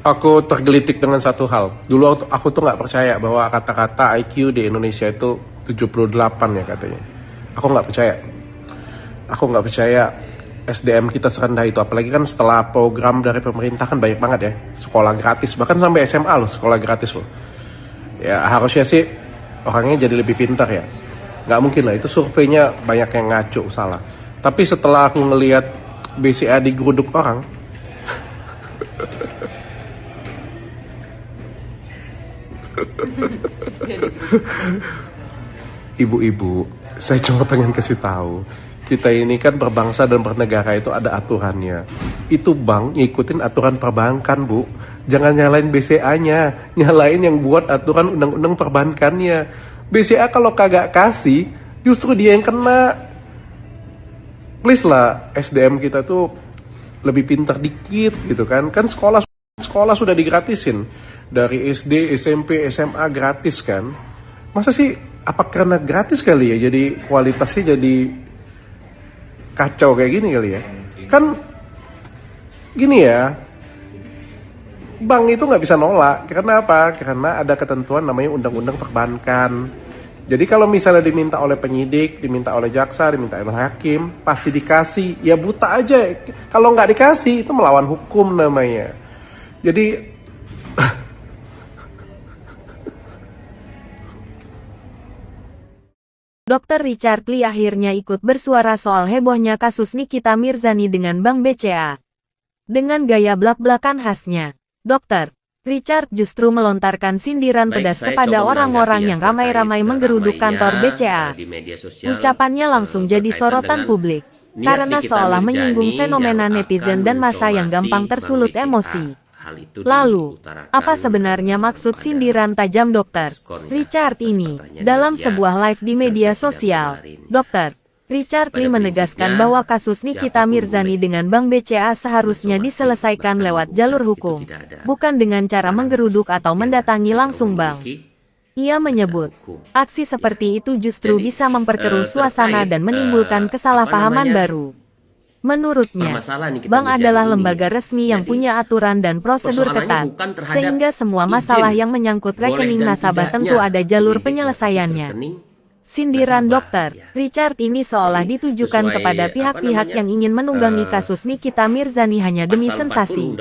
Aku tergelitik dengan satu hal. Dulu aku tuh nggak percaya bahwa kata-kata IQ di Indonesia itu 78 ya katanya. Aku nggak percaya. Aku nggak percaya SDM kita serendah itu. Apalagi kan setelah program dari pemerintah kan banyak banget ya. Sekolah gratis. Bahkan sampai SMA loh sekolah gratis loh. Ya harusnya sih orangnya jadi lebih pintar ya. Nggak mungkin lah. Itu surveinya banyak yang ngaco salah. Tapi setelah aku ngelihat BCA digeruduk orang, ibu-ibu, saya cuma pengen kasih tahu, kita ini kan berbangsa dan bernegara itu ada aturannya. Itu bank ngikutin aturan perbankan, Bu. Jangan nyalain BCA-nya, nyalain yang buat aturan undang-undang perbankannya. BCA kalau kagak kasih, justru dia yang kena. Please lah, SDM kita tuh lebih pintar dikit gitu kan. Kan sekolah sudah digratisin. Dari SD, SMP, SMA gratis kan. Masa sih, apa karena gratis kali ya, jadi kualitasnya jadi kacau kayak gini kali ya. Kan gini ya, bank itu nggak bisa nolak. Karena apa? Karena ada ketentuan namanya undang-undang perbankan. Jadi kalau misalnya diminta oleh penyidik, diminta oleh jaksa, diminta oleh hakim, pasti dikasih. Ya buta aja. Kalau nggak dikasih, itu melawan hukum namanya. Jadi Dr. Richard Lee akhirnya ikut bersuara soal hebohnya kasus Nikita Mirzani dengan Bank BCA. Dengan gaya blak-blakan khasnya, Dr. Richard justru melontarkan sindiran pedas kepada orang-orang yang ramai-ramai menggeruduk kantor BCA. Ucapannya langsung jadi sorotan publik, karena seolah menyinggung fenomena netizen dan massa yang gampang tersulut emosi. Lalu, apa sebenarnya maksud sindiran tajam Dr. Richard ini? Dalam sebuah live di media sosial, Dr. Richard Lee menegaskan bahwa kasus Nikita Mirzani dengan Bank BCA seharusnya diselesaikan lewat jalur hukum, bukan dengan cara menggeruduk atau mendatangi langsung bank. Ia menyebut, aksi seperti itu justru bisa memperkeruh suasana dan menimbulkan kesalahpahaman baru. Menurutnya, bank adalah lembaga resmi yang punya aturan dan prosedur ketat, sehingga semua masalah yang menyangkut rekening nasabah tentu ada jalur penyelesaiannya. Sindiran Dr. Richard ini seolah ditujukan kepada pihak-pihak yang ingin menunggangi kasus Nikita Mirzani hanya demi sensasi.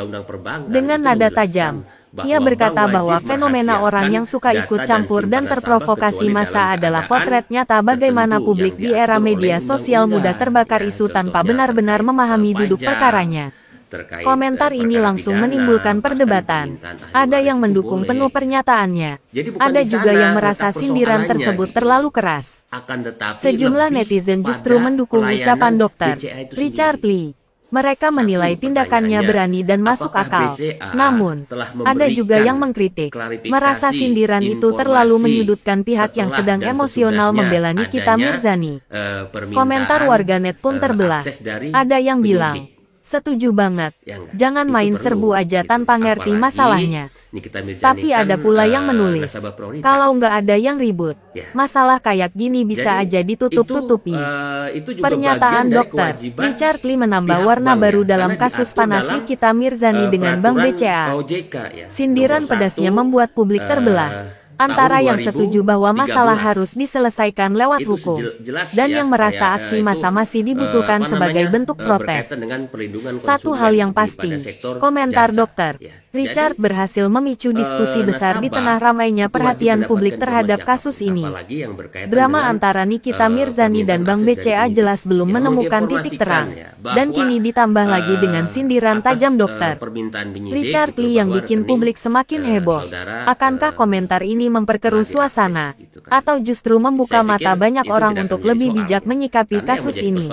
Dengan nada tajam, ia berkata bahwa fenomena orang yang suka ikut campur dan terprovokasi massa adalah potret nyata bagaimana publik di era media sosial mudah terbakar isu tanpa benar-benar memahami duduk perkaranya. Komentar ini langsung menimbulkan perdebatan. Ada yang mendukung penuh pernyataannya. Ada juga yang merasa sindiran tersebut terlalu keras. Sejumlah netizen justru mendukung ucapan Dr. Richard Lee. Mereka menilai tindakannya berani dan masuk akal. Namun, ada juga yang mengkritik, merasa sindiran itu terlalu menyudutkan pihak yang sedang emosional membela Nikita Mirzani. Komentar warganet pun terbelah. Ada yang bilang, setuju banget, jangan main serbu aja tanpa ngerti masalahnya. Tapi ada pula yang menulis, kalau nggak ada yang ribut, masalah kayak gini bisa aja ditutup-tutupi. Pernyataan Dr. Richard Lee menambah warna baru dalam kasus panas Nikita Mirzani dengan Bank BCA. Sindiran pedasnya membuat publik terbelah, antara yang setuju bahwa masalah harus diselesaikan lewat hukum, dan yang merasa aksi massa masih dibutuhkan sebagai bentuk protes. Satu hal yang pasti, komentar Dr. Richard berhasil memicu diskusi besar di tengah ramainya perhatian publik terhadap kasus ini. Drama antara Nikita Mirzani dan Bank BCA jelas belum menemukan titik terang, dan kini ditambah lagi dengan sindiran tajam Dr. Richard Lee yang bikin publik semakin heboh. Akankah komentar ini memperkeruh suasana, atau justru membuka mata banyak orang untuk lebih bijak menyikapi kasus ini?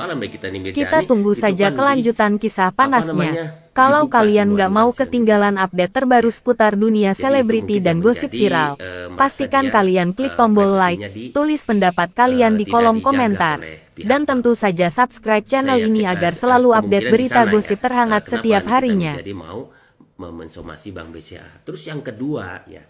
Kita tunggu saja kelanjutan kisah panasnya. Kalau kalian nggak mau ketinggalan update terbaru seputar dunia selebriti dan gosip viral, pastikan kalian klik tombol like, tulis pendapat kalian di kolom komentar, dan tentu saja subscribe channel ini agar selalu update berita gosip terhangat setiap harinya. Jadi mau mensomasi Bank BCA. Terus yang kedua ya,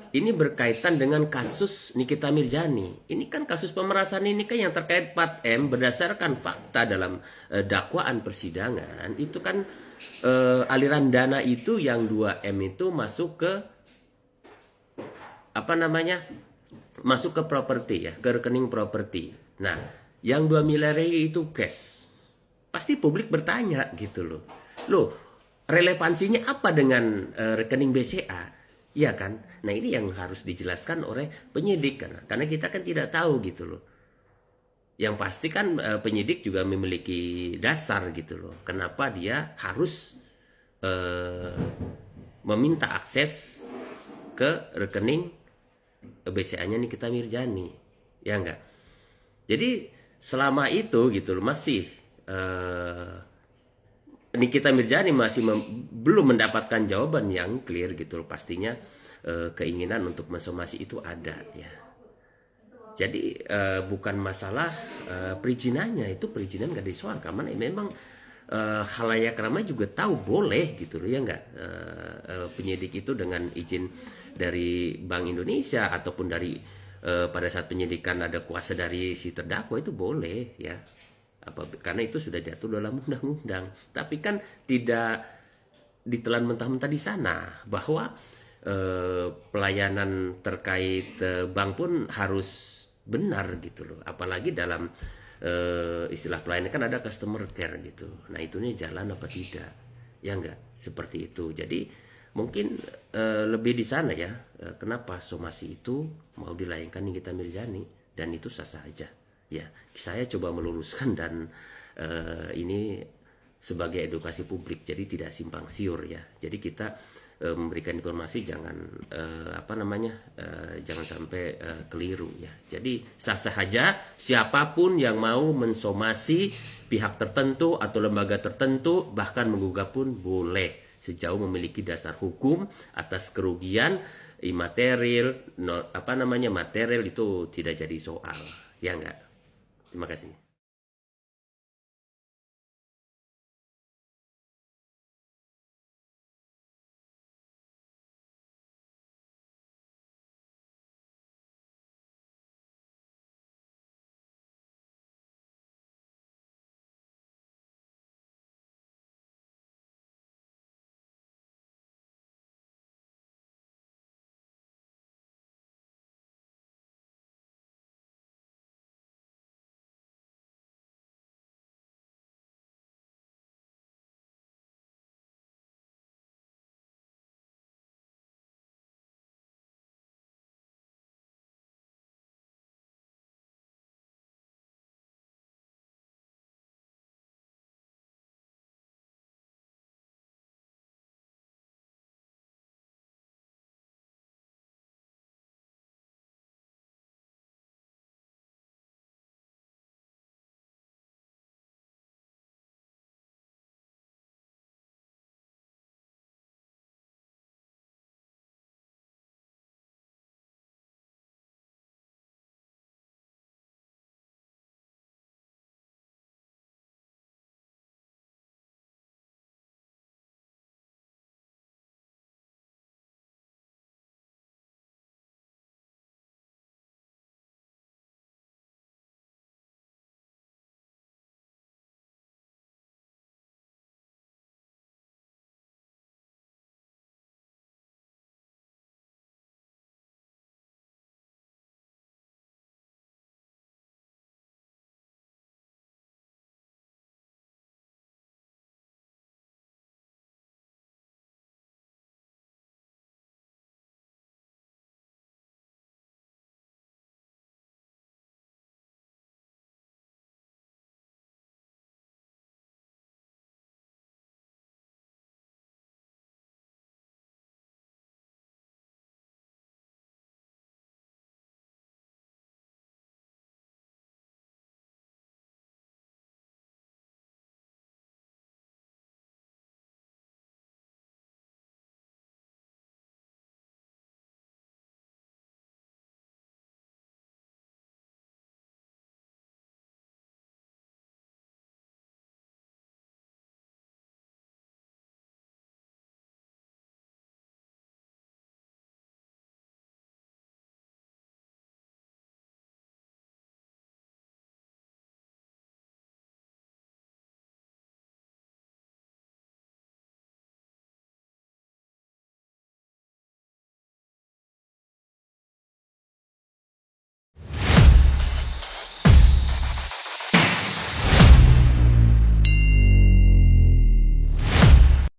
ini berkaitan dengan kasus Nikita Mirzani. Ini kan kasus pemerasan ini kan yang terkait 4M berdasarkan fakta dalam dakwaan persidangan itu kan aliran dana itu yang 2M itu masuk ke apa namanya? Masuk ke properti ya, ke rekening properti. Nah, yang 2 miliar itu cash. Pasti publik bertanya gitu loh. Loh, relevansinya apa dengan rekening BCA? Iya kan? Nah, ini yang harus dijelaskan oleh penyidik karena kita kan tidak tahu gitu loh. Yang pasti kan penyidik juga memiliki dasar gitu loh. Kenapa dia harus meminta akses ke rekening BCA-nya Nikita Mirzani, ya enggak? Jadi selama itu gitu loh masih Nikita Mirzani masih belum mendapatkan jawaban yang clear gitu loh. Pastinya keinginan untuk mensomasi itu ada ya. Jadi bukan masalah perizinannya, itu perizinan gak disoal karena memang khalayak ramai juga tahu boleh gitu loh ya enggak, penyidik itu dengan izin dari Bank Indonesia ataupun dari pada saat penyidikan ada kuasa dari si terdakwa itu boleh ya, karena itu sudah diatur dalam undang-undang. Tapi kan tidak ditelan mentah-mentah di sana bahwa pelayanan terkait bank pun harus benar gitu loh, apalagi dalam istilah pelayanan kan ada customer care gitu. Nah, itunya jalan apa tidak, ya enggak, seperti itu. Jadi mungkin lebih di sana ya, kenapa somasi itu mau dilayangkan Nikita Mirzani, dan itu sah-sah aja ya. Saya coba meluruskan dan ini sebagai edukasi publik, jadi tidak simpang siur ya. Jadi kita memberikan informasi jangan jangan sampai keliru ya. Jadi sah-sah aja siapapun yang mau mensomasi pihak tertentu atau lembaga tertentu, bahkan menggugat pun boleh sejauh memiliki dasar hukum atas kerugian imaterial, material itu tidak jadi soal, ya enggak. Terima kasih.